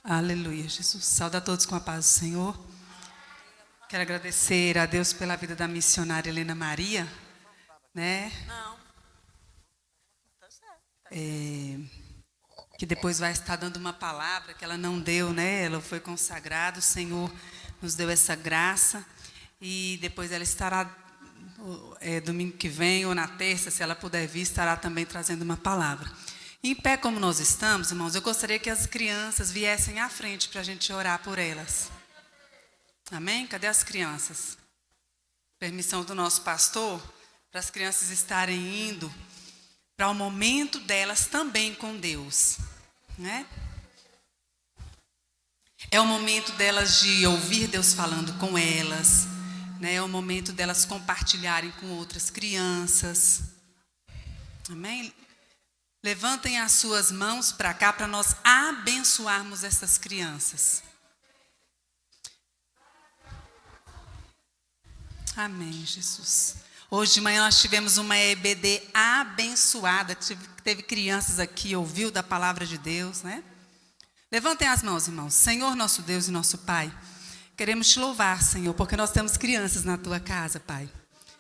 Aleluia, Jesus. Saúde a todos com a paz do Senhor. Quero agradecer a Deus pela vida da missionária Helena Maria, né? Que depois vai estar dando uma palavra que ela não deu, né? Ela foi consagrada, o Senhor nos deu essa graça. E depois ela estará, domingo que vem ou na terça, se ela puder vir, estará também trazendo uma palavra. Em pé como nós estamos, irmãos, eu gostaria que as crianças viessem à frente para a gente orar por elas. Amém? Cadê as crianças? Permissão do nosso pastor para as crianças estarem indo para o momento delas também com Deus, né? É o momento delas de ouvir Deus falando com elas, né? É o momento delas compartilharem com outras crianças. Amém? Levantem as suas mãos para cá para nós abençoarmos essas crianças. Amém, Jesus. Hoje de manhã nós tivemos uma EBD abençoada. Teve crianças aqui, ouviu da palavra de Deus, né? Levantem as mãos, irmãos. Senhor, nosso Deus e nosso Pai, queremos te louvar, Senhor, porque nós temos crianças na tua casa, Pai.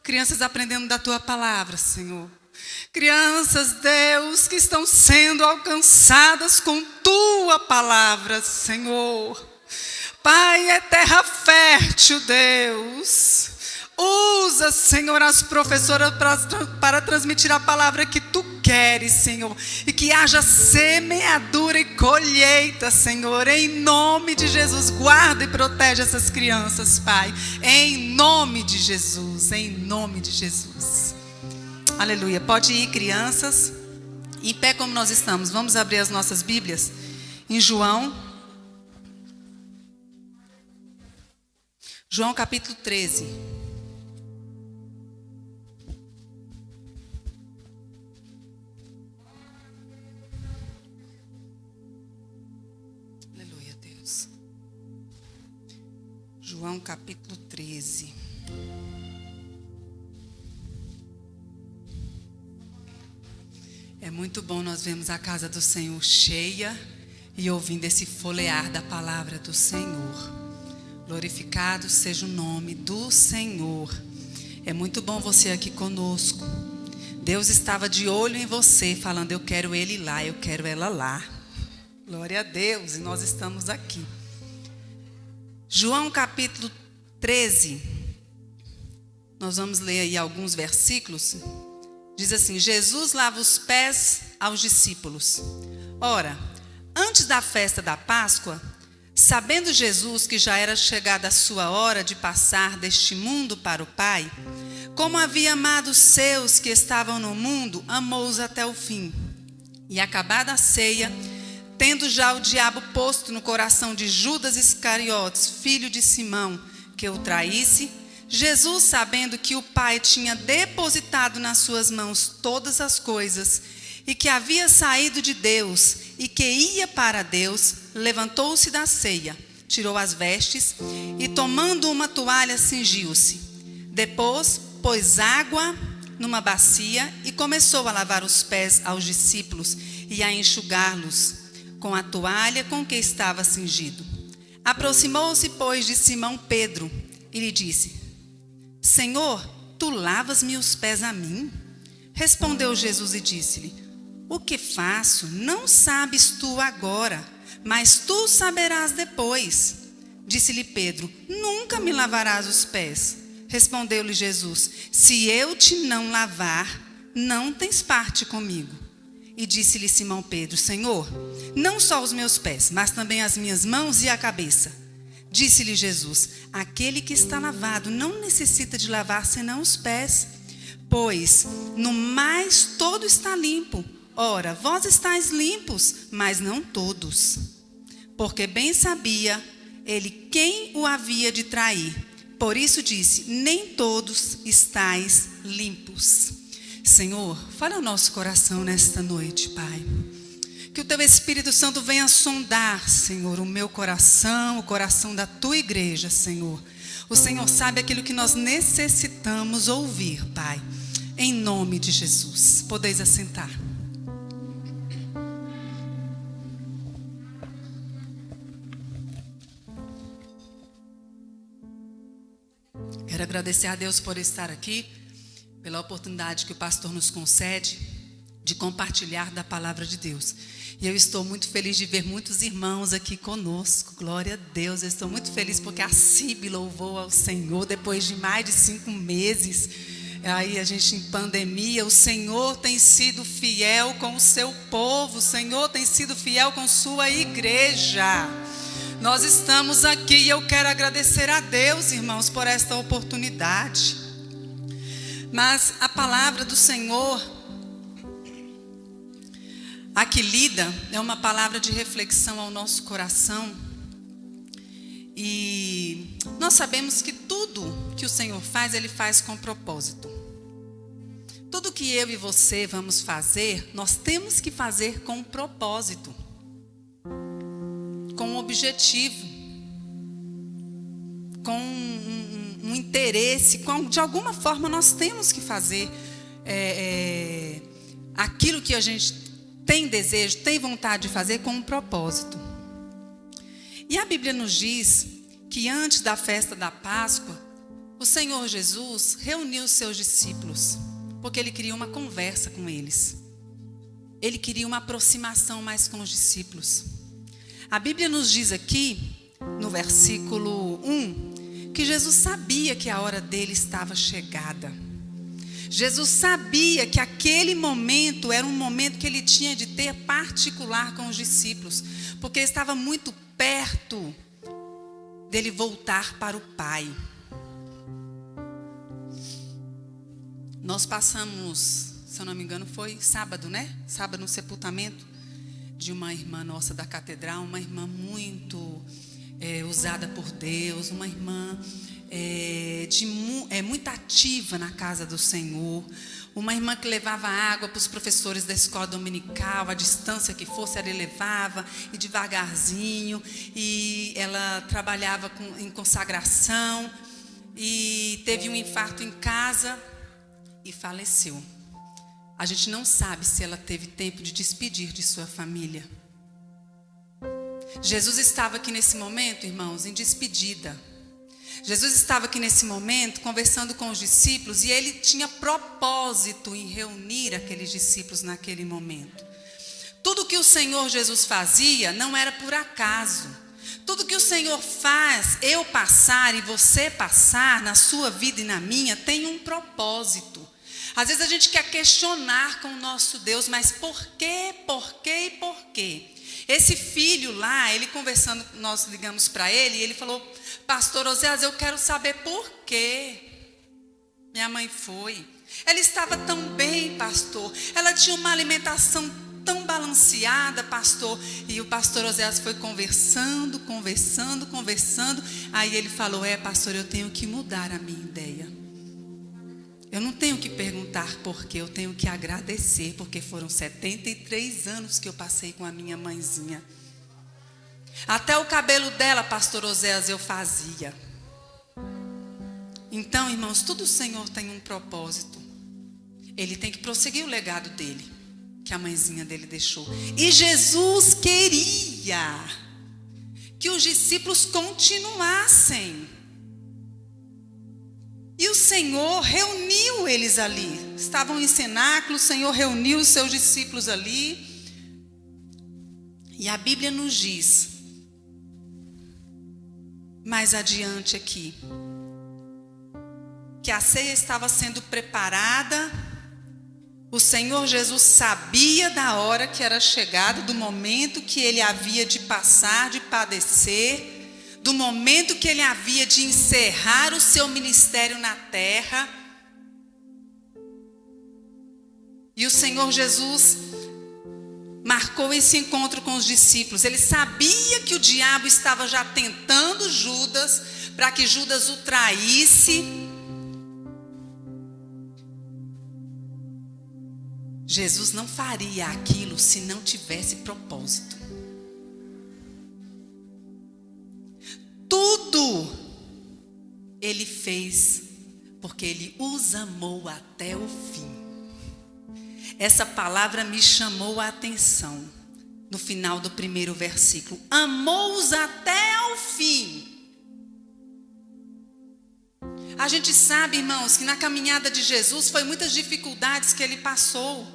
Crianças aprendendo da tua palavra, Senhor. Crianças, Deus, que estão sendo alcançadas com tua palavra, Senhor. Pai, é terra fértil, Deus. Usa, Senhor, as professoras para transmitir a palavra que tu queres, Senhor. E que haja semeadura e colheita, Senhor. Em nome de Jesus, guarda e protege essas crianças, Pai. Em nome de Jesus, em nome de Jesus. Aleluia. Pode ir, crianças. Em pé como nós estamos. Vamos abrir as nossas Bíblias em João capítulo 13. Aleluia, Deus. João capítulo 13. É muito bom nós vermos a casa do Senhor cheia e ouvindo esse folhear da palavra do Senhor. Glorificado seja o nome do Senhor. É muito bom você aqui conosco. Deus estava de olho em você, falando: eu quero ele lá, eu quero ela lá. Glória a Deus, e nós estamos aqui. João capítulo 13. Nós vamos ler aí alguns versículos. Diz assim: Jesus lava os pés aos discípulos. Ora, antes da festa da Páscoa, sabendo Jesus que já era chegada a sua hora de passar deste mundo para o Pai, como havia amado os seus que estavam no mundo, amou-os até o fim. E acabada a ceia, tendo já o diabo posto no coração de Judas Iscariotes, filho de Simão, que o traísse, Jesus, sabendo que o Pai tinha depositado nas suas mãos todas as coisas, e que havia saído de Deus, e que ia para Deus, levantou-se da ceia, tirou as vestes, e tomando uma toalha, cingiu-se. Depois, pôs água numa bacia, e começou a lavar os pés aos discípulos, e a enxugá-los com a toalha com que estava cingido. Aproximou-se, pois, de Simão Pedro, e lhe disse: Senhor, tu lavas-me os pés a mim? Respondeu Jesus e disse-lhe: O que faço não sabes tu agora, mas tu saberás depois. Disse-lhe Pedro: Nunca me lavarás os pés. Respondeu-lhe Jesus: Se eu te não lavar, não tens parte comigo. E disse-lhe Simão Pedro: Senhor, não só os meus pés, mas também as minhas mãos e a cabeça. Disse-lhe Jesus: Aquele que está lavado não necessita de lavar senão os pés, pois no mais todo está limpo. Ora, vós estáis limpos, mas não todos. Porque bem sabia ele quem o havia de trair. Por isso disse: Nem todos estáis limpos. Senhor, fala ao nosso coração nesta noite, Pai. Que o Teu Espírito Santo venha sondar, Senhor, o meu coração, o coração da Tua igreja, Senhor. O Senhor sabe aquilo que nós necessitamos ouvir, Pai. Em nome de Jesus. Podeis assentar. Quero agradecer a Deus por estar aqui, pela oportunidade que o pastor nos concede de compartilhar da palavra de Deus. E eu estou muito feliz de ver muitos irmãos aqui conosco. Glória a Deus. Eu estou muito feliz porque a Cibe louvou ao Senhor depois de mais de 5 meses. Aí a gente em pandemia, o Senhor tem sido fiel com o seu povo. O Senhor tem sido fiel com sua igreja. Nós estamos aqui e eu quero agradecer a Deus, irmãos, por esta oportunidade. Mas a palavra do Senhor, aqui lida, é uma palavra de reflexão ao nosso coração. E nós sabemos que tudo que o Senhor faz, Ele faz com propósito. Tudo que eu e você vamos fazer, nós temos que fazer com propósito, com um objetivo, com um interesse, de alguma forma nós temos que fazer aquilo que a gente tem desejo, tem vontade de fazer com um propósito. E a Bíblia nos diz que antes da festa da Páscoa, o Senhor Jesus reuniu os seus discípulos, porque Ele queria uma conversa com eles. Ele queria uma aproximação mais com os discípulos. A Bíblia nos diz aqui, no versículo 1, que Jesus sabia que a hora dele estava chegada. Jesus sabia que aquele momento era um momento que Ele tinha de ter particular com os discípulos, porque estava muito perto dele voltar para o Pai. Nós passamos, se eu não me engano, foi sábado, né? Sábado no sepultamento de uma irmã nossa da catedral, uma irmã muito usada por Deus, uma irmã muito ativa na casa do Senhor, uma irmã que levava água para os professores da escola dominical, a distância que fosse ela levava, e devagarzinho, e ela trabalhava em consagração, e teve um infarto em casa e faleceu. A gente não sabe se ela teve tempo de despedir de sua família. Jesus estava aqui nesse momento, irmãos, em despedida. Jesus estava aqui nesse momento conversando com os discípulos e Ele tinha propósito em reunir aqueles discípulos naquele momento. Tudo que o Senhor Jesus fazia não era por acaso. Tudo que o Senhor faz, eu passar e você passar na sua vida e na minha, tem um propósito. Às vezes a gente quer questionar com o nosso Deus, mas por quê, por quê e por quê? Esse filho lá, ele conversando, nós ligamos para ele e ele falou: Pastor Oséias, eu quero saber por quê minha mãe foi. Ela estava tão bem, pastor. Ela tinha uma alimentação tão balanceada, pastor. E o pastor Oséias foi conversando. Aí ele falou: pastor, eu tenho que mudar a minha ideia. Eu não tenho que perguntar por quê, eu tenho que agradecer, porque foram 73 anos que eu passei com a minha mãezinha. Até o cabelo dela, pastor Oséias, eu fazia. Então, irmãos, tudo o Senhor tem um propósito. Ele tem que prosseguir o legado dele, que a mãezinha dele deixou. E Jesus queria que os discípulos continuassem. E o Senhor reuniu eles ali. Estavam em cenáculo, o Senhor reuniu os seus discípulos ali. E a Bíblia nos diz, mais adiante aqui, que a ceia estava sendo preparada. O Senhor Jesus sabia da hora que era chegada, do momento que Ele havia de passar, de padecer, do momento que Ele havia de encerrar o seu ministério na terra. E o Senhor Jesus marcou esse encontro com os discípulos. Ele sabia que o diabo estava já tentando Judas, para que Judas o traísse. Jesus não faria aquilo se não tivesse propósito. Tudo Ele fez porque Ele os amou até o fim. Essa palavra me chamou a atenção no final do primeiro versículo. Amou-os até o fim. A gente sabe, irmãos, que na caminhada de Jesus foi muitas dificuldades que ele passou.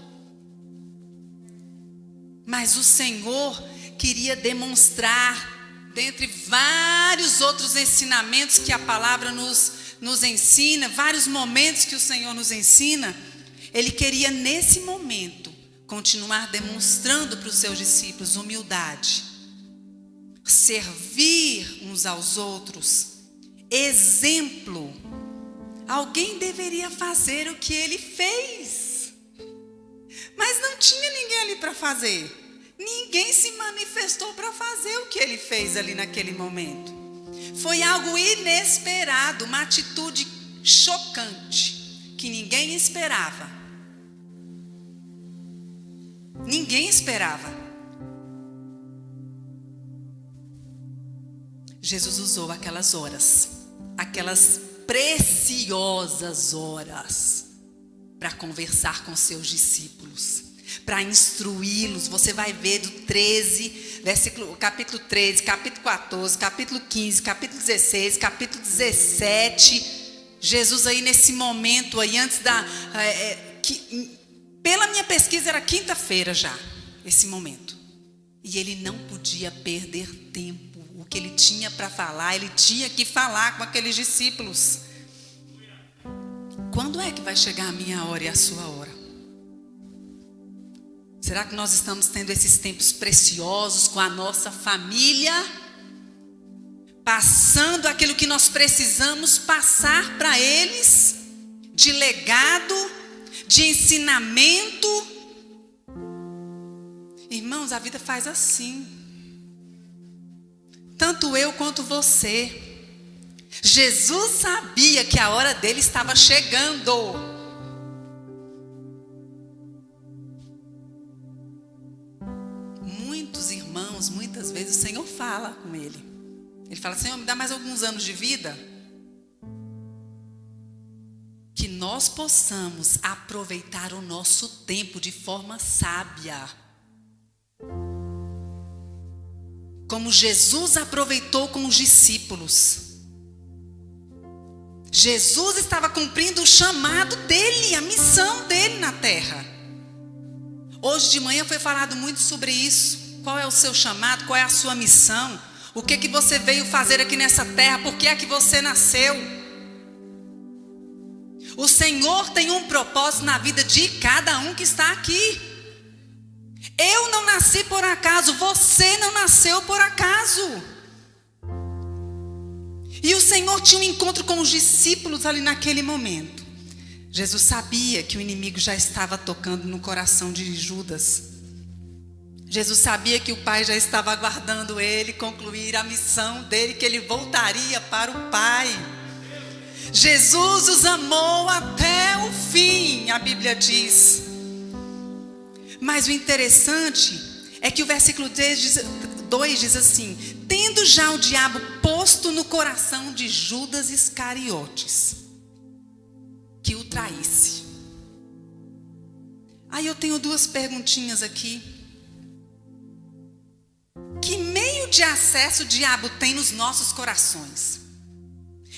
Mas o Senhor queria demonstrar, dentre vários outros ensinamentos que a palavra nos ensina, vários momentos que o Senhor nos ensina, ele queria nesse momento continuar demonstrando para os seus discípulos humildade, servir uns aos outros, exemplo. Alguém deveria fazer o que ele fez, mas não tinha ninguém ali para fazer. Ninguém se manifestou para fazer o que ele fez ali naquele momento. Foi algo inesperado, uma atitude chocante, que ninguém esperava. Ninguém esperava. Jesus usou aquelas horas, aquelas preciosas horas, para conversar com seus discípulos, para instruí-los. Você vai ver do 13, capítulo 13, capítulo 14, capítulo 15, capítulo 16, capítulo 17. Jesus aí nesse momento aí, antes pela minha pesquisa era quinta-feira já, esse momento. E ele não podia perder tempo. O que ele tinha para falar, ele tinha que falar com aqueles discípulos. Quando é que vai chegar a minha hora e a sua hora? Será que nós estamos tendo esses tempos preciosos com a nossa família? Passando aquilo que nós precisamos passar para eles, de legado, de ensinamento. Irmãos, a vida faz assim. Tanto eu quanto você. Jesus sabia que a hora dele estava chegando. Muitos irmãos, muitas vezes o Senhor fala com ele. Ele fala: Senhor, me dá mais alguns anos de vida. Que nós possamos aproveitar o nosso tempo de forma sábia. Como Jesus aproveitou com os discípulos. Jesus estava cumprindo o chamado dele, a missão dele na terra. Hoje de manhã foi falado muito sobre isso. Qual é o seu chamado? Qual é a sua missão? O que você veio fazer aqui nessa terra? Por que é que você nasceu? O Senhor tem um propósito na vida de cada um que está aqui. Eu não nasci por acaso, você não nasceu por acaso. E o Senhor tinha um encontro com os discípulos ali naquele momento. Jesus sabia que o inimigo já estava tocando no coração de Judas. Jesus sabia que o Pai já estava aguardando ele concluir a missão dele, que ele voltaria para o Pai. Jesus os amou até o fim, a Bíblia diz. Mas o interessante é que o versículo 2 diz assim: tendo já o diabo posto no coração de Judas Iscariotes, que o traísse. Aí eu tenho duas perguntinhas aqui. Que meio de acesso o diabo tem nos nossos corações?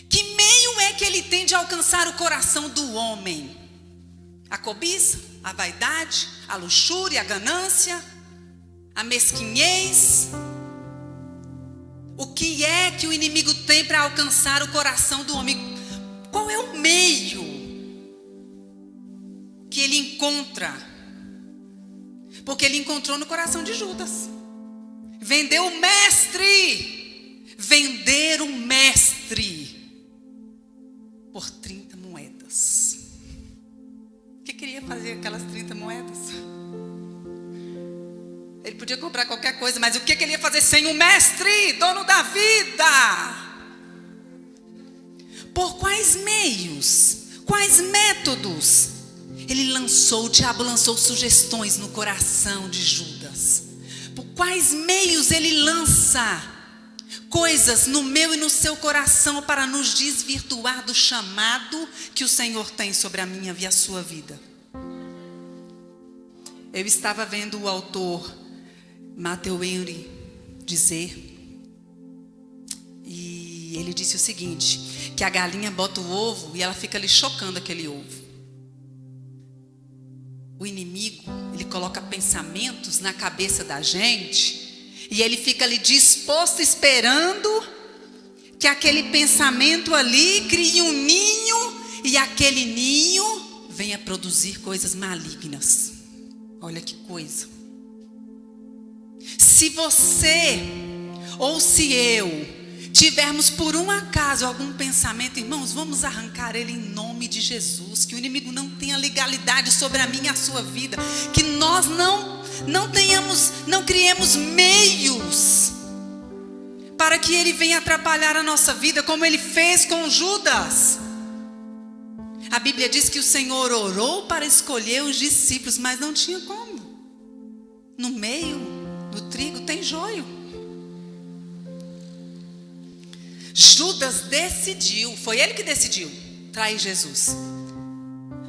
Que meio é que ele tem de alcançar o coração do homem? A cobiça, a vaidade, a luxúria, a ganância, a mesquinhez. O que é que o inimigo tem para alcançar o coração do homem? Qual é o meio que ele encontra? Porque ele encontrou no coração de Judas. Vender o mestre por 30 moedas. O que queria fazer aquelas 30 moedas? Ele podia comprar qualquer coisa, mas o que ele ia fazer sem o mestre, dono da vida? Por quais meios, quais métodos o diabo lançou sugestões no coração de Judas? Por quais meios ele lança coisas no meu e no seu coração para nos desvirtuar do chamado que o Senhor tem sobre a minha e a sua vida? Eu estava vendo o autor Matthew Henry dizer, e ele disse o seguinte: que a galinha bota o ovo e ela fica ali chocando aquele ovo. O inimigo, ele coloca pensamentos na cabeça da gente e ele fica ali disposto, esperando que aquele pensamento ali crie um ninho e aquele ninho venha produzir coisas malignas. Olha que coisa. Se você ou se eu tivermos por um acaso algum pensamento, irmãos, vamos arrancar ele em nome de Jesus. Que o inimigo não tenha legalidade sobre a minha e a sua vida. Que nós não criemos meios para que ele venha atrapalhar a nossa vida, como ele fez com Judas. A Bíblia diz que o Senhor orou para escolher os discípulos, mas não tinha como. No meio do trigo tem joio. Judas decidiu, foi ele que decidiu trair Jesus.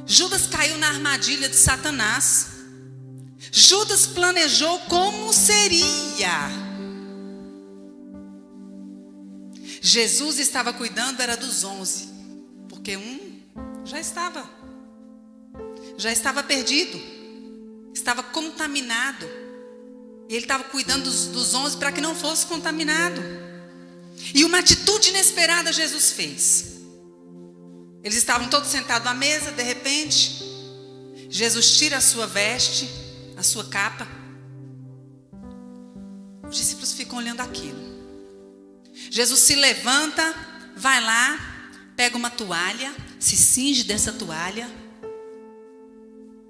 Judas caiu na armadilha de Satanás. Judas planejou como seria. Jesus estava cuidando, era dos 11, porque um já estava perdido, estava contaminado. E ele estava cuidando dos 11 para que não fosse contaminado. E uma atitude inesperada Jesus fez. Eles estavam todos sentados à mesa, de repente, Jesus tira a sua veste, a sua capa. Os discípulos ficam olhando aquilo. Jesus se levanta, vai lá, pega uma toalha, se cinge dessa toalha.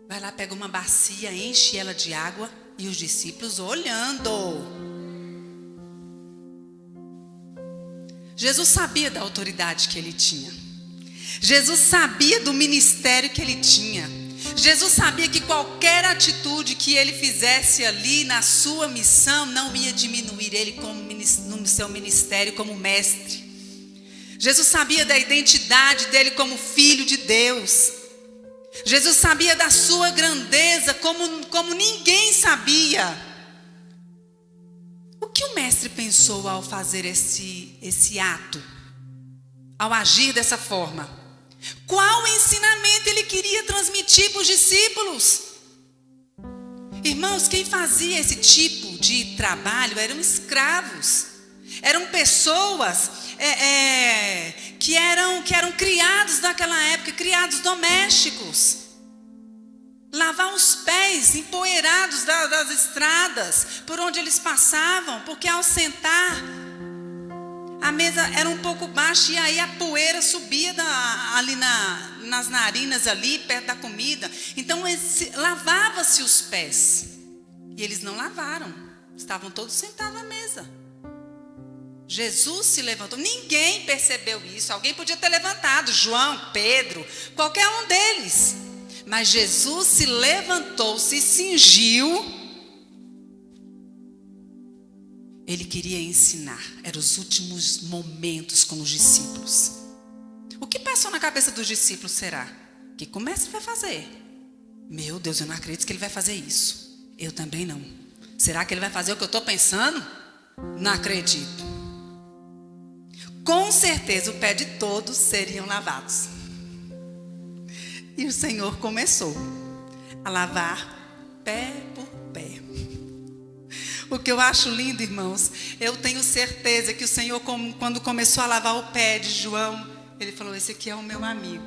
Vai lá, pega uma bacia, enche ela de água. E os discípulos olhando. Jesus sabia da autoridade que ele tinha. Jesus sabia do ministério que ele tinha. Jesus sabia que qualquer atitude que ele fizesse ali na sua missão não ia diminuir ele no seu ministério como mestre. Jesus sabia da identidade dele como filho de Deus. Jesus sabia da sua grandeza como ninguém sabia. O que o mestre pensou ao fazer esse ato? Ao agir dessa forma? Qual ensinamento ele queria transmitir para os discípulos? Irmãos, quem fazia esse tipo de trabalho eram escravos. Eram pessoas que eram criados naquela época, criados domésticos. Lavar os pés empoeirados das estradas por onde eles passavam, porque ao sentar, a mesa era um pouco baixa e aí a poeira subia ali nas narinas ali, perto da comida. Então lavava-se os pés. E eles não lavaram, estavam todos sentados à mesa. Jesus se levantou, ninguém percebeu isso. Alguém podia ter levantado, João, Pedro, qualquer um deles. Mas Jesus se levantou, se cingiu. Ele queria ensinar, eram os últimos momentos com os discípulos. O que passou na cabeça dos discípulos será? Que como é que vai fazer? Meu Deus, eu não acredito que ele vai fazer isso. Eu também não. Será que ele vai fazer o que eu estou pensando? Não acredito. Com certeza o pé de todos seriam lavados. E o Senhor começou a lavar pé por pé. O que eu acho lindo, irmãos, eu tenho certeza que o Senhor, quando começou a lavar o pé de João, ele falou: esse aqui é o meu amigo.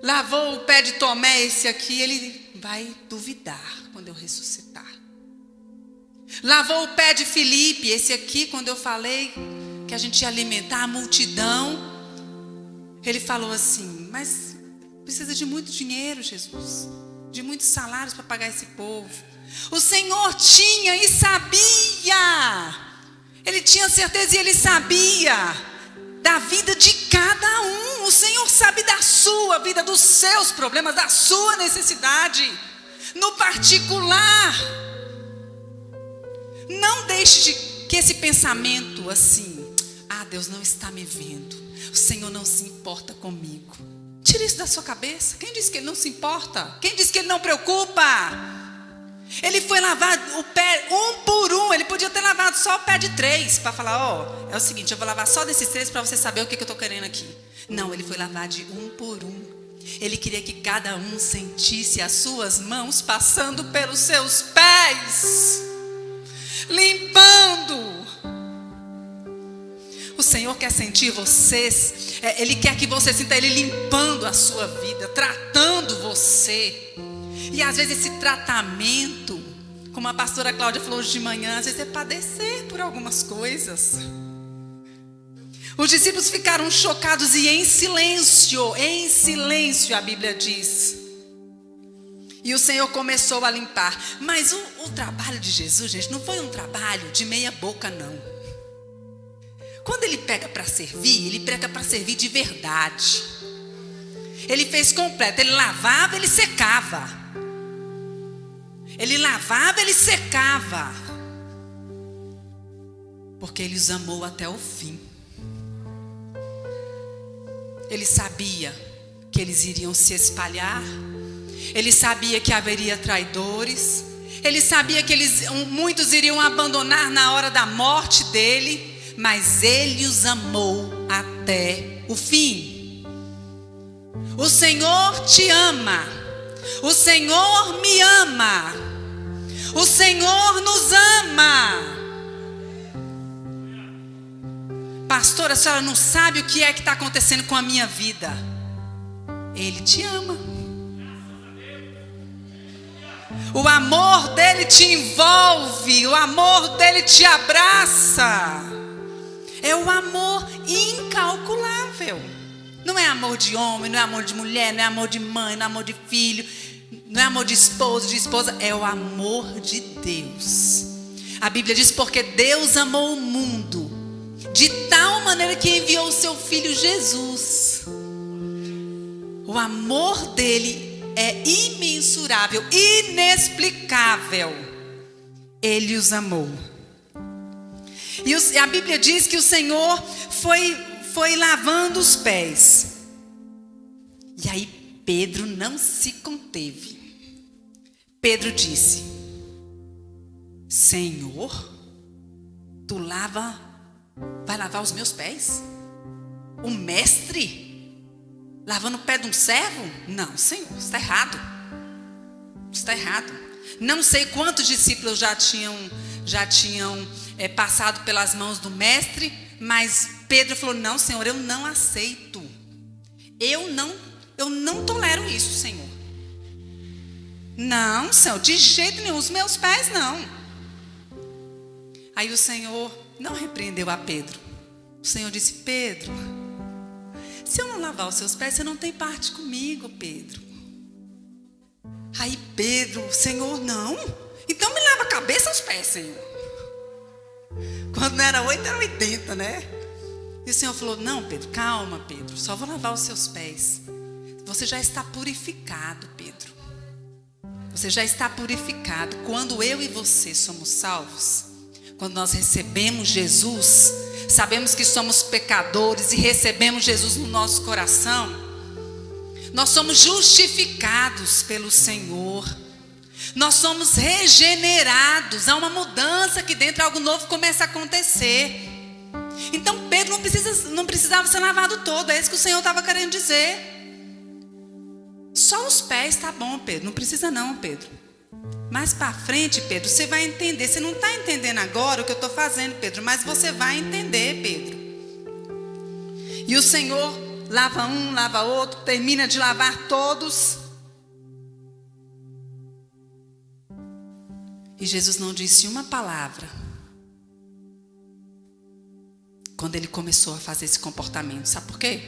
Lavou o pé de Tomé, esse aqui, ele vai duvidar quando eu ressuscitar. Lavou o pé de Filipe, esse aqui, quando eu falei que a gente ia alimentar a multidão, ele falou assim: mas precisa de muito dinheiro, Jesus, de muitos salários para pagar esse povo. O Senhor tinha e sabia. Ele tinha certeza e ele sabia da vida de cada um. O Senhor sabe da sua vida, dos seus problemas, da sua necessidade. No particular. Não deixe que esse pensamento assim: ah, Deus não está me vendo, o Senhor não se importa comigo. Tire isso da sua cabeça. Quem disse que Ele não se importa? Quem disse que Ele não preocupa? Ele foi lavar o pé um por um. Ele podia ter lavado lavado só o pé de 3, para falar, é o seguinte, eu vou lavar só desses 3 para você saber o que eu estou querendo aqui. Não, ele foi lavar de um por um. Ele queria que cada um sentisse as suas mãos passando pelos seus pés, limpando. O Senhor quer sentir vocês, Ele quer que você sinta Ele limpando a sua vida, tratando você. E às vezes esse tratamento, como a pastora Cláudia falou hoje de manhã, às vezes é padecer por algumas coisas. Os discípulos ficaram chocados e em silêncio a Bíblia diz. E o Senhor começou a limpar. Mas o trabalho de Jesus, gente, não foi um trabalho de meia boca, não. Quando Ele pega para servir, Ele pega para servir de verdade. Ele fez completo, Ele lavava, Ele secava. Ele lavava, Ele secava. Porque Ele os amou até o fim. Ele sabia que eles iriam se espalhar. Ele sabia que haveria traidores. Ele sabia que muitos iriam abandonar na hora da morte dele. Mas Ele os amou até o fim. O Senhor te ama. O Senhor me ama. O Senhor nos ama. Pastora, a senhora não sabe o que é que está acontecendo com a minha vida. Ele te ama. O amor dele te envolve. O amor dele te abraça. É um amor incalculável. Não é amor de homem, não é amor de mulher, não é amor de mãe, não é amor de filho, não é amor de esposo, de esposa. É o amor de Deus. A Bíblia diz, porque Deus amou o mundo de tal maneira que enviou o seu Filho Jesus. O amor dele é imensurável, inexplicável. Ele os amou. E a Bíblia diz que o Senhor foi lavando os pés. E aí Pedro não se conteve. Pedro disse: Senhor, tu vai lavar os meus pés? O mestre lavando o pé de um servo? Não, Senhor, isso está errado. Isso está errado. Não sei quantos discípulos já tinham passado pelas mãos do mestre, mas Pedro falou: não, Senhor, eu não aceito. Eu não tolero isso, Senhor. Não, Senhor, de jeito nenhum, os meus pés não. Aí o Senhor não repreendeu a Pedro. O Senhor disse: Pedro, se eu não lavar os seus pés, você não tem parte comigo, Pedro. Aí Pedro: Senhor, não. Então me lava a cabeça e os pés, Senhor. Quando não era 8, era 80, né? E o Senhor falou: não, Pedro, calma, Pedro, só vou lavar os seus pés. Você já está purificado, Pedro. Você já está purificado. Quando eu e você somos salvos, quando nós recebemos Jesus, sabemos que somos pecadores e recebemos Jesus no nosso coração, nós somos justificados pelo Senhor. Nós somos regenerados. Há uma mudança aqui dentro, algo novo começa a acontecer. Então Pedro não precisava ser lavado todo. É isso que o Senhor estava querendo dizer. Só os pés, tá bom, Pedro. Não precisa não, Pedro. Mais para frente, Pedro, você vai entender. Você não está entendendo agora o que eu estou fazendo, Pedro, mas você vai entender, Pedro. E o Senhor lava um, lava outro, termina de lavar todos. E Jesus não disse uma palavra quando ele começou a fazer esse comportamento. Sabe por quê?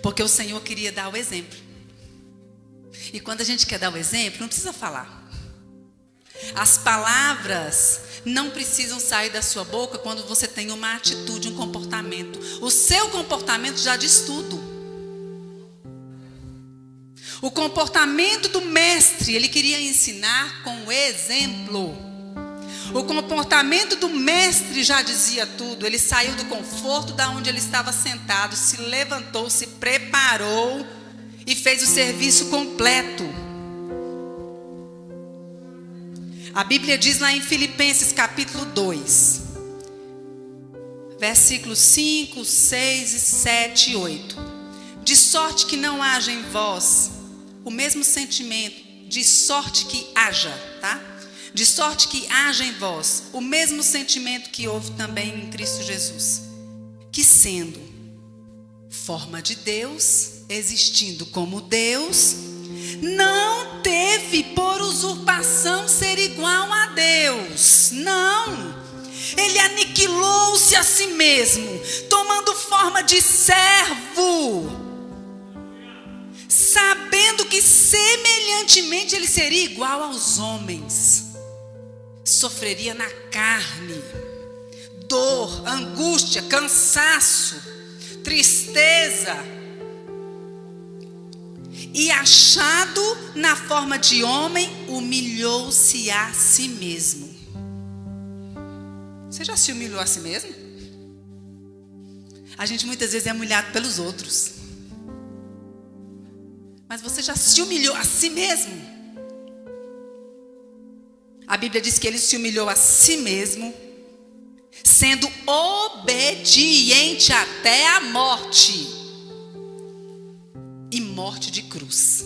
Porque o Senhor queria dar o exemplo. E quando a gente quer dar o exemplo, não precisa falar. As palavras não precisam sair da sua boca quando você tem uma atitude, um comportamento. O seu comportamento já diz tudo. O comportamento do mestre, ele queria ensinar com o exemplo. O comportamento do mestre já dizia tudo. Ele saiu do conforto da onde ele estava sentado, se levantou, se preparou e fez o serviço completo. A Bíblia diz lá em Filipenses capítulo 2, versículos 5, 6, 7 e 8. De sorte que não haja em vós o mesmo sentimento, de sorte que haja, tá? De sorte que haja em vós o mesmo sentimento que houve também em Cristo Jesus, que sendo forma de Deus, existindo como Deus, não teve por usurpação ser igual a Deus. Não. Ele aniquilou-se a si mesmo, tomando forma de servo, sabendo que semelhantemente ele seria igual aos homens. Sofreria na carne, dor, angústia, cansaço, tristeza. E achado na forma de homem, humilhou-se a si mesmo. Você já se humilhou a si mesmo? A gente muitas vezes é humilhado pelos outros. Mas você já se humilhou a si mesmo? A Bíblia diz que ele se humilhou a si mesmo, sendo obediente até a morte. E morte de cruz.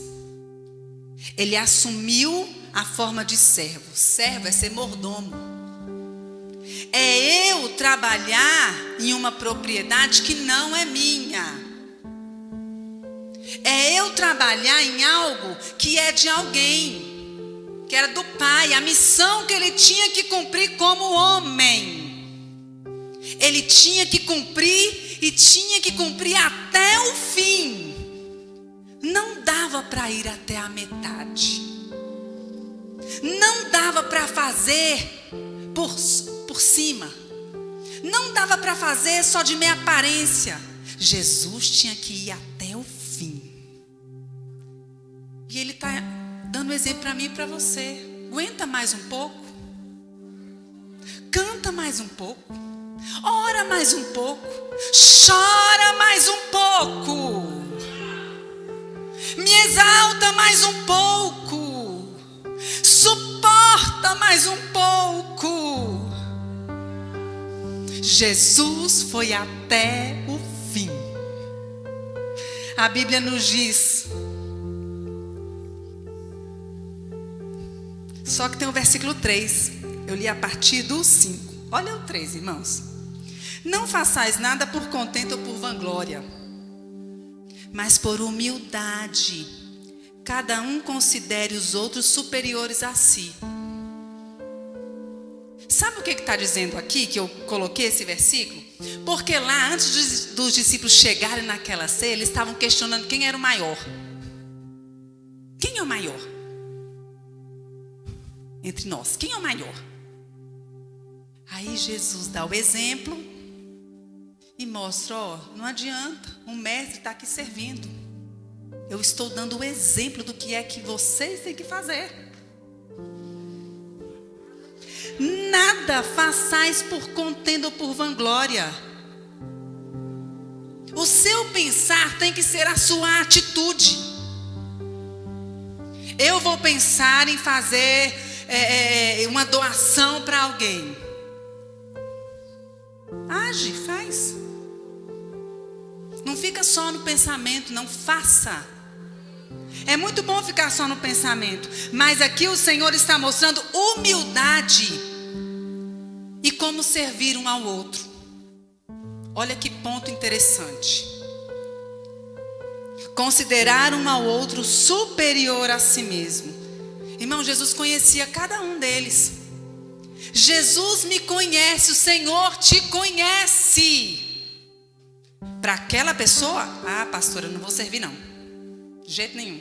Ele assumiu a forma de servo. Servo é ser mordomo. É eu trabalhar em uma propriedade que não é minha. É eu trabalhar em algo que é de alguém, que era do Pai. A missão que ele tinha que cumprir como homem. Ele tinha que cumprir e tinha que cumprir até o fim. Não dava para ir até a metade. Não dava para fazer por cima. Não dava para fazer só de meia aparência. Jesus tinha que ir até o fim. E ele está dando exemplo para mim e para você. Aguenta mais um pouco. Canta mais um pouco. Ora mais um pouco. Chora mais um pouco. Me exalta mais um pouco. Suporta mais um pouco. Jesus foi até o fim. A Bíblia nos diz. Só que tem o versículo 3. Eu li a partir do 5. Olha o 3, irmãos. Não façais nada por contento ou por vanglória, mas por humildade, cada um considere os outros superiores a si. Sabe o que está dizendo aqui, que eu coloquei esse versículo? Porque lá, antes dos discípulos chegarem naquela ceia, eles estavam questionando quem era o maior. Quem é o maior? Entre nós, quem é o maior? Aí Jesus dá o exemplo e mostra, não adianta, o mestre está aqui servindo. Eu estou dando o exemplo do que é que vocês têm que fazer. Nada façais por contenda ou por vanglória. O seu pensar tem que ser a sua atitude. Eu vou pensar em fazer uma doação para alguém. Age, faz. Não fica só no pensamento, não, faça. É muito bom ficar só no pensamento, mas aqui o Senhor está mostrando humildade e como servir um ao outro. Olha que ponto interessante. Considerar um ao outro superior a si mesmo. Irmão, Jesus conhecia cada um deles. Jesus me conhece, o Senhor te conhece. Para aquela pessoa, pastora, eu não vou servir não, de jeito nenhum.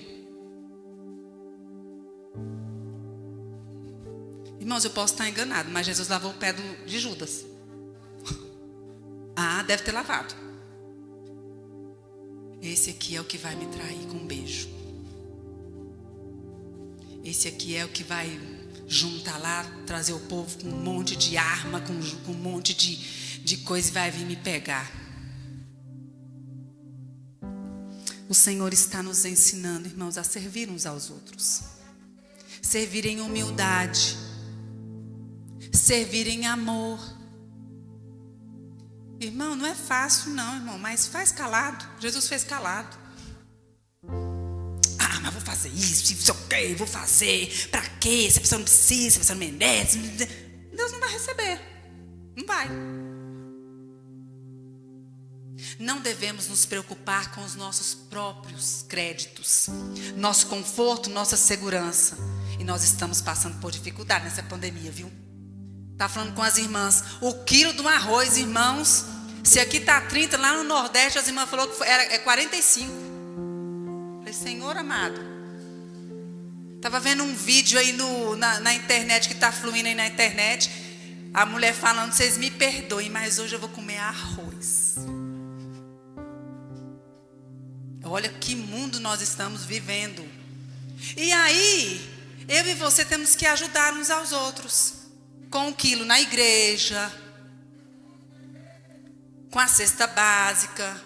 Irmãos, eu posso estar enganado, mas Jesus lavou o pé de Judas. Deve ter lavado. Esse aqui é o que vai me trair com um beijo. Esse aqui é o que vai juntar lá, trazer o povo com um monte de arma, com um monte de coisa e vai vir me pegar. O Senhor está nos ensinando, irmãos, a servir uns aos outros. Servir em humildade. Servir em amor. Irmão, não é fácil não, irmão, mas faz calado. Jesus fez calado. Ah, mas vou fazer isso, ok, vou fazer. Pra quê? Se a pessoa não precisa, se a pessoa não merece. Deus não vai receber. Não vai. Não devemos nos preocupar com os nossos próprios créditos, nosso conforto, nossa segurança. E nós estamos passando por dificuldade nessa pandemia, viu? Tá falando com as irmãs. O quilo do arroz, irmãos, se aqui tá 30, lá no Nordeste as irmãs falaram que é 45. Falei, Senhor amado. Tava vendo um vídeo aí na internet, que tá fluindo aí na internet. A mulher falando, vocês me perdoem, mas hoje eu vou comer arroz. Olha que mundo nós estamos vivendo. E aí, eu e você temos que ajudar uns aos outros. Com 1 quilo na igreja, com a cesta básica,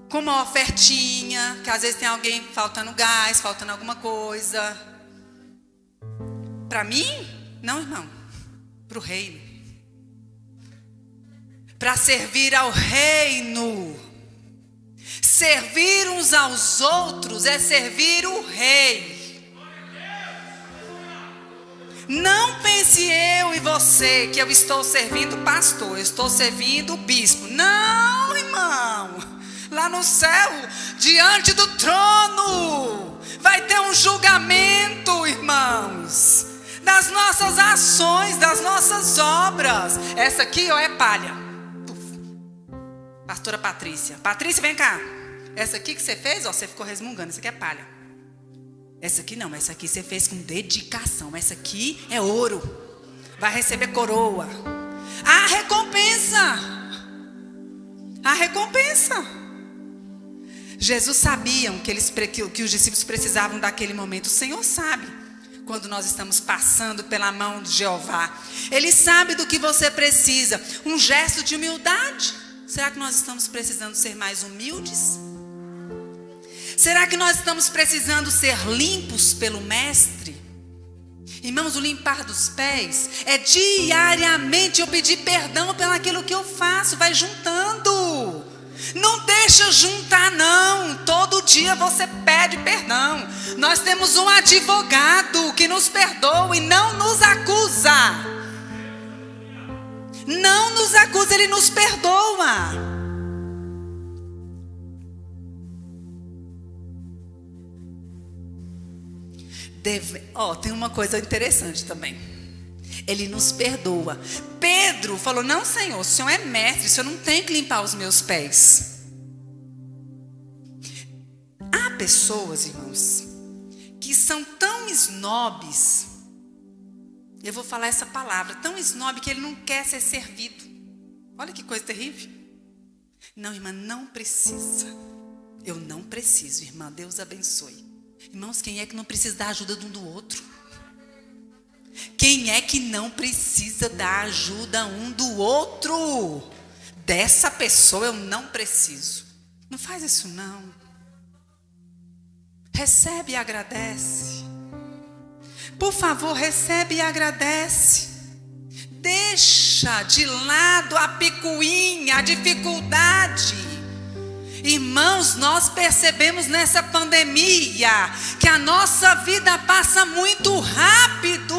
com uma ofertinha, que às vezes tem alguém faltando gás, faltando alguma coisa. Para mim? Não, irmão. Para o reino. Para servir ao reino. Servir uns aos outros é servir o rei. Não pense eu e você que eu estou servindo o pastor, eu estou servindo o bispo. Não, irmão. Lá no céu, diante do trono, vai ter um julgamento, irmãos, das nossas ações, das nossas obras. Essa aqui, ó, é palha. Pastora Patrícia. Patrícia, vem cá. Essa aqui que você fez, ó, você ficou resmungando. Essa aqui é palha. Essa aqui não, essa aqui você fez com dedicação. Essa aqui é ouro. Vai receber coroa. A recompensa. A recompensa. Jesus sabia que os discípulos precisavam daquele momento. O Senhor sabe quando nós estamos passando pela mão de Jeová. Ele sabe do que você precisa. Um gesto de humildade. Será que nós estamos precisando ser mais humildes? Será que nós estamos precisando ser limpos pelo Mestre? Irmãos, o limpar dos pés é diariamente eu pedir perdão pelo aquilo que eu faço. Vai juntando. Não deixa juntar não. Todo dia você pede perdão. Nós temos um advogado que nos perdoa e não nos acusa. Não nos acusa, ele nos perdoa. Tem uma coisa interessante também. Ele nos perdoa. Pedro falou, não, Senhor, o Senhor é mestre, o Senhor não tem que limpar os meus pés. Há pessoas, irmãos, que são tão snobs. Eu vou falar essa palavra, tão snob que ele não quer ser servido. Olha que coisa terrível. Não, irmã, não precisa. Eu não preciso, irmã, Deus abençoe. Irmãos, quem é que não precisa da ajuda de um do outro? Quem é que não precisa da ajuda um do outro? Dessa pessoa eu não preciso. Não faz isso não. Recebe e agradece. Por favor, recebe e agradece. Deixa de lado a picuinha, a dificuldade. Irmãos, nós percebemos nessa pandemia que a nossa vida passa muito rápido.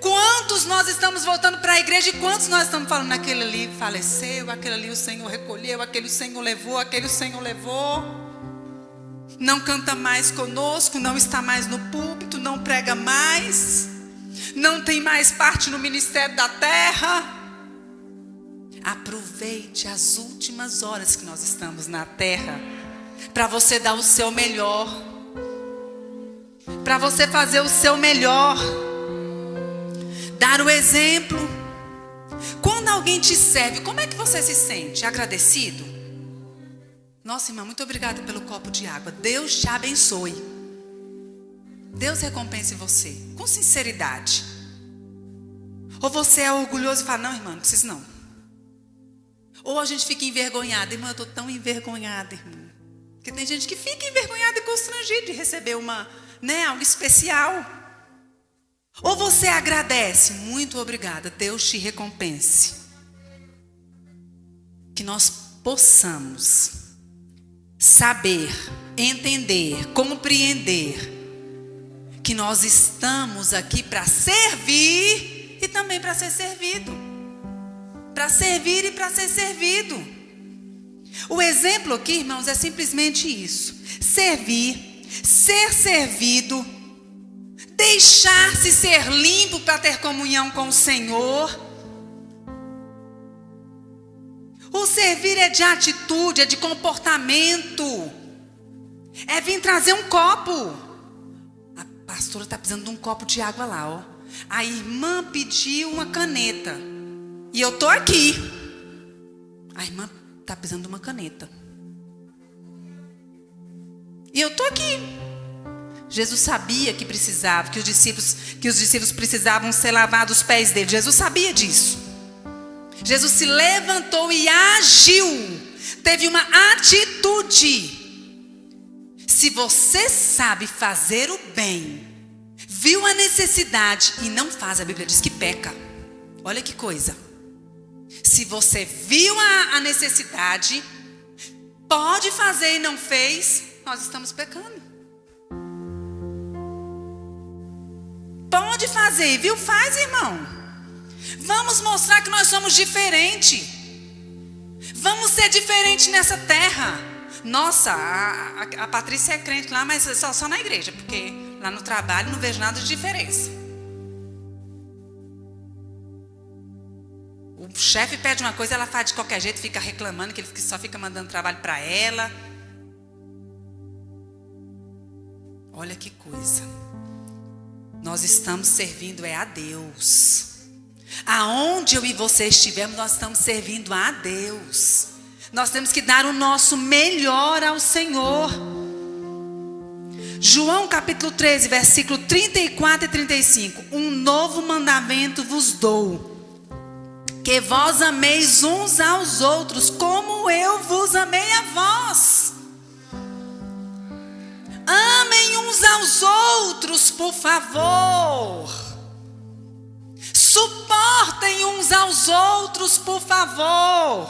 Quantos nós estamos voltando para a igreja e quantos nós estamos falando, aquele ali faleceu, aquele ali o Senhor recolheu, aquele o Senhor levou, aquele o Senhor levou. Não canta mais conosco, não está mais no púlpito, não prega mais, não tem mais parte no ministério da terra. Aproveite as últimas horas que nós estamos na terra para você dar o seu melhor, para você fazer o seu melhor, dar o exemplo. Quando alguém te serve, como é que você se sente? Agradecido? Nossa, irmã, muito obrigada pelo copo de água. Deus te abençoe. Deus recompense você com sinceridade. Ou você é orgulhoso e fala, não, irmã, não preciso não. Ou a gente fica envergonhada. Irmã, eu estou tão envergonhada, irmã. Porque tem gente que fica envergonhada e constrangida de receber algo especial. Ou você agradece. Muito obrigada. Deus te recompense. que nós possamos saber, entender, compreender que nós estamos aqui para servir e também para ser servido. Para servir e para ser servido. O exemplo aqui, irmãos, é simplesmente isso: servir, ser servido, deixar-se ser limpo para ter comunhão com o Senhor. O servir é de atitude, é de comportamento. É vir trazer um copo. A pastora está precisando de um copo de água lá, ó. A irmã pediu uma caneta. E eu estou aqui. A irmã está precisando de uma caneta. E eu estou aqui. Jesus sabia que precisava, que os discípulos precisavam ser lavados os pés dele. Jesus sabia disso. Jesus se levantou e agiu. Teve uma atitude. Se você sabe fazer o bem, viu a necessidade e não faz, a Bíblia diz que peca. Olha que coisa. Se você viu a necessidade, pode fazer e não fez, nós estamos pecando. Pode fazer, viu? Faz, irmão. Vamos mostrar que nós somos diferentes. Vamos ser diferentes nessa terra. Nossa, a Patrícia é crente lá, mas só na igreja, porque lá no trabalho não vejo nada de diferença. O chefe pede uma coisa, ela faz de qualquer jeito, fica reclamando que ele só fica mandando trabalho para ela. Olha que coisa. Nós estamos servindo a Deus. Aonde eu e você estivermos, nós estamos servindo a Deus. Nós temos que dar o nosso melhor ao Senhor. João capítulo 13, versículo 34 e 35. Um novo mandamento vos dou: que vós ameis uns aos outros, como eu vos amei a vós. Amem uns aos outros, por favor. Suportem uns aos outros, por favor.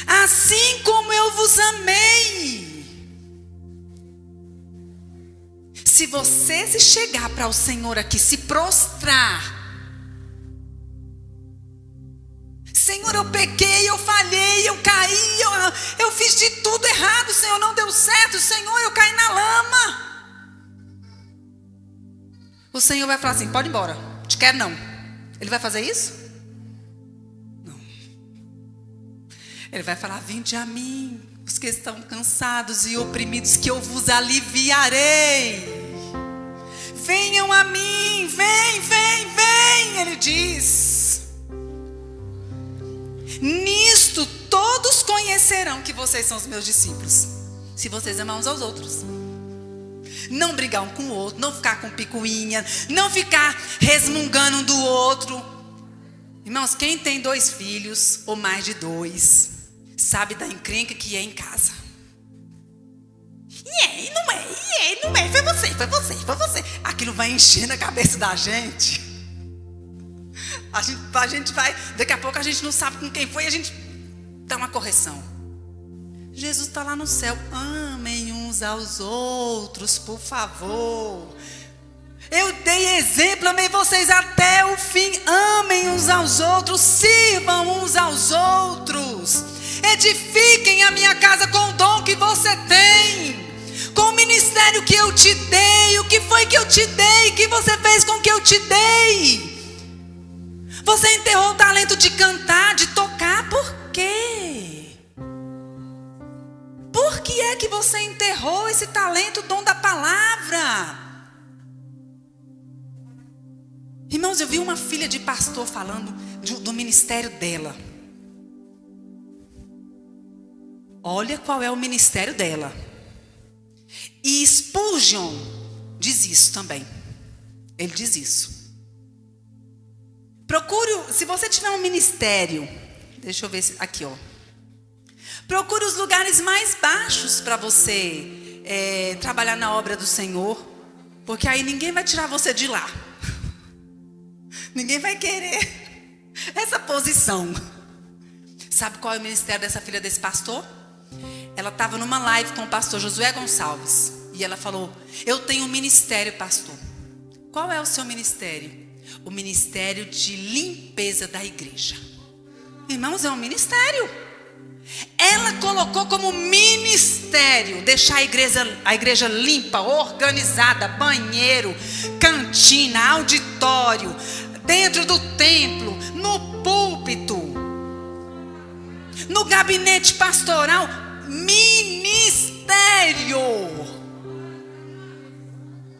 Assim como eu vos amei. Se você se chegar para o Senhor aqui, se prostrar: Senhor, eu pequei, eu falhei, eu caí, eu fiz de tudo errado, Senhor, não deu certo, Senhor, eu caí na lama. O Senhor vai falar assim: pode ir embora, te quero não. Ele vai fazer isso? Não. Ele vai falar: vinde a mim, os que estão cansados e oprimidos, que eu vos aliviarei. Venham a mim, vem, ele diz. Nisto todos conhecerão que vocês são os meus discípulos, se vocês amam uns aos outros. Não brigar um com o outro, não ficar com picuinha, não ficar resmungando um do outro. Irmãos, quem tem 2 filhos ou mais de 2, sabe da encrenca que é em casa. E não é, foi você. Aquilo vai enchendo a cabeça da gente. A gente vai, daqui a pouco a gente não sabe com quem foi, a gente dá uma correção. Jesus está lá no céu. Amem uns aos outros, por favor. Eu dei exemplo, amei vocês até o fim. Amem uns aos outros, sirvam uns aos outros. Edifiquem a minha casa com o dom que você tem, com o ministério que eu te dei. O que foi que eu te dei? O que você fez com o que eu te dei? Você enterrou o talento de cantar, de tocar, por quê? Por que é que você enterrou esse talento, o dom da palavra? Irmãos, eu vi uma filha de pastor falando do ministério dela. Olha qual é o ministério dela. E Spurgeon diz isso também. Ele diz isso. Procure, se você tiver um ministério, deixa eu ver aqui, ó. Procure os lugares mais baixos para você trabalhar na obra do Senhor, porque aí ninguém vai tirar você de lá. Ninguém vai querer. Essa posição. Sabe qual é o ministério dessa filha desse pastor? Ela estava numa live com o pastor Josué Gonçalves. E ela falou: eu tenho um ministério, pastor. Qual é o seu ministério? O ministério de limpeza da igreja. Irmãos, é um ministério. Ela colocou como ministério deixar a igreja limpa, organizada, banheiro, cantina, auditório, dentro do templo, no púlpito, no gabinete pastoral. Ministério.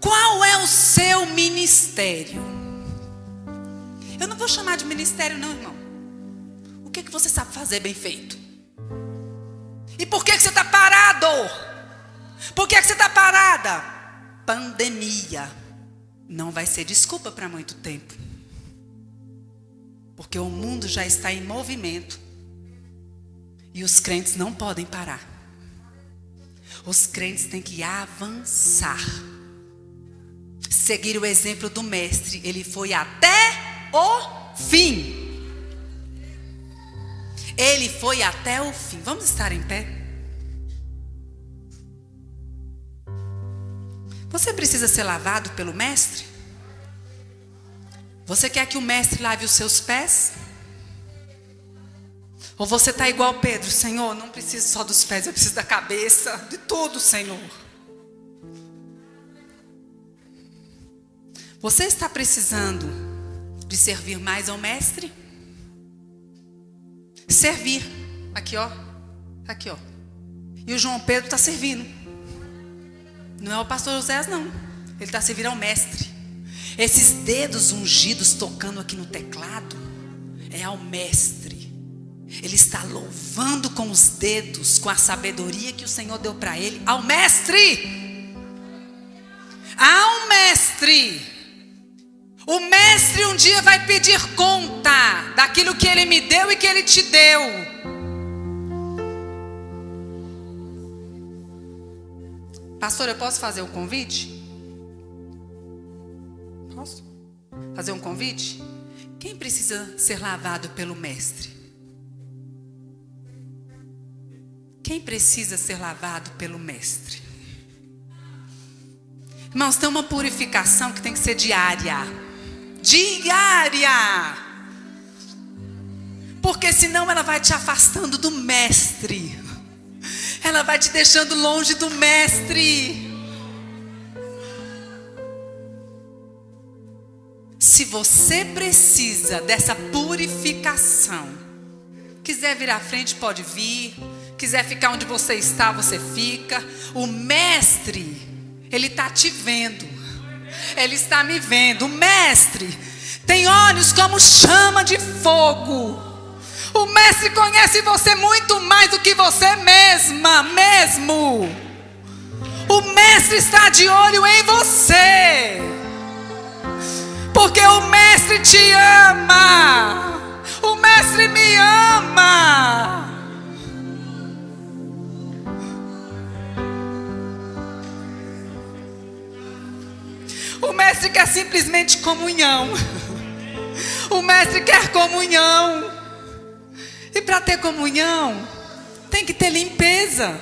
Qual é o seu ministério? Eu não vou chamar de ministério não, irmão. O que você sabe fazer bem feito? E por que você está parado? Por que você está parada? Pandemia não vai ser desculpa para muito tempo. Porque o mundo já está em movimento. E os crentes não podem parar. Os crentes têm que avançar. Seguir o exemplo do mestre. Ele foi até o fim. Ele foi até o fim. Vamos estar em pé? Você precisa ser lavado pelo mestre? Você quer que o mestre lave os seus pés? Ou você está igual Pedro? Senhor, não preciso só dos pés, eu preciso da cabeça, de tudo, Senhor. Você está precisando de servir mais ao mestre? Servir. Aqui, ó. Aqui, ó. E o João Pedro está servindo. Não é o pastor José, não. Ele está servindo ao mestre. Esses dedos ungidos tocando aqui no teclado é ao mestre. Ele está louvando com os dedos, com a sabedoria que o Senhor deu para ele. Ao mestre. Ao mestre. O mestre um dia vai pedir conta daquilo que ele me deu e que ele te deu. Pastor, eu posso fazer um convite? Posso fazer um convite? Quem precisa ser lavado pelo mestre? Quem precisa ser lavado pelo mestre? Irmãos, tem uma purificação que tem que ser diária. Diária. Porque senão ela vai te afastando do mestre. Ela vai te deixando longe do mestre. Se você precisa dessa purificação, quiser vir à frente, pode vir. Quiser ficar onde você está, você fica. O mestre, ele está te vendo. Ele está me vendo. O mestre tem olhos como chama de fogo. O mestre conhece você muito mais do que você mesma, mesmo. O mestre está de olho em você. Porque o mestre te ama. O mestre me ama. O mestre quer simplesmente comunhão. O mestre quer comunhão. E para ter comunhão, tem que ter limpeza.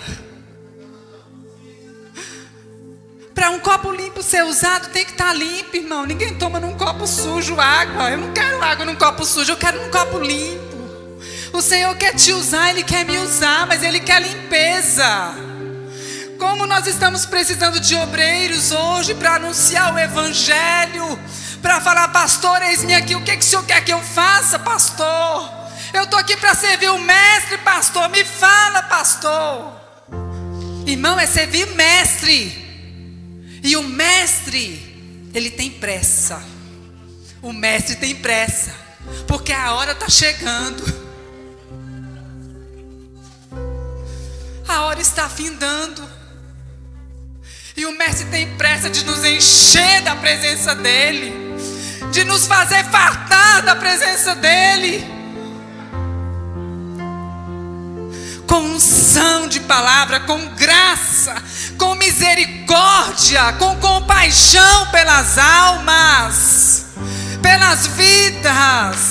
Para um copo limpo ser usado, tem que estar limpo, irmão. Ninguém toma num copo sujo água. Eu não quero água num copo sujo, eu quero num copo limpo. O Senhor quer te usar, Ele quer me usar, mas Ele quer limpeza. Como nós estamos precisando de obreiros hoje para anunciar o evangelho, para falar: pastor, eis-me aqui, o que o Senhor quer que eu faça, pastor? Eu estou aqui para servir o mestre, pastor, me fala, pastor. Irmão, é servir mestre. E o mestre, ele tem pressa. O mestre tem pressa, porque a hora está chegando. A hora está findando. E o mestre tem pressa de nos encher da presença dele, de nos fazer fartar da presença dele, com unção de palavra, com graça, com misericórdia, com compaixão pelas almas, pelas vidas.